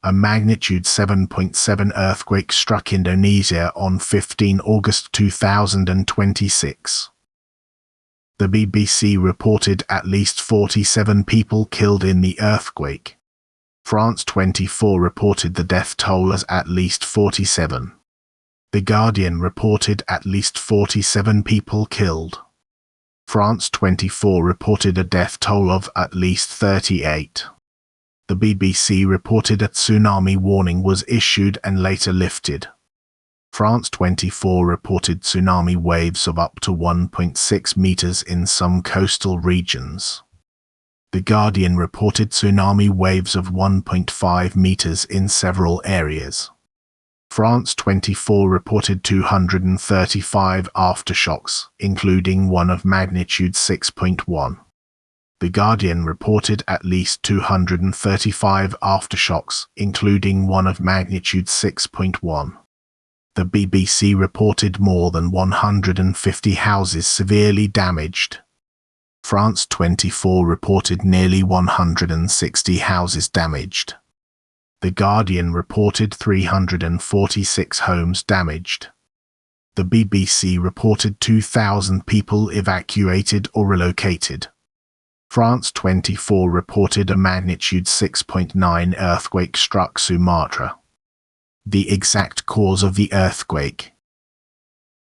A magnitude 7.7 earthquake struck Indonesia on 15 August 2026. The BBC reported at least 47 people killed in the earthquake. France 24 reported the death toll as at least 47. The Guardian reported at least 47 people killed. France 24 reported a death toll of at least 38. The BBC reported a tsunami warning was issued and later lifted. France 24 reported tsunami waves of up to 1.6 meters in some coastal regions. The Guardian reported tsunami waves of 1.5 meters in several areas. France 24 reported 235 aftershocks, including one of magnitude 6.1. The Guardian reported at least 235 aftershocks, including one of magnitude 6.1. The BBC reported more than 150 houses severely damaged. France 24 reported nearly 160 houses damaged. The Guardian reported 346 homes damaged. The BBC reported 2,000 people evacuated or relocated. France 24 reported a magnitude 6.9 earthquake struck Sumatra. The exact cause of the earthquake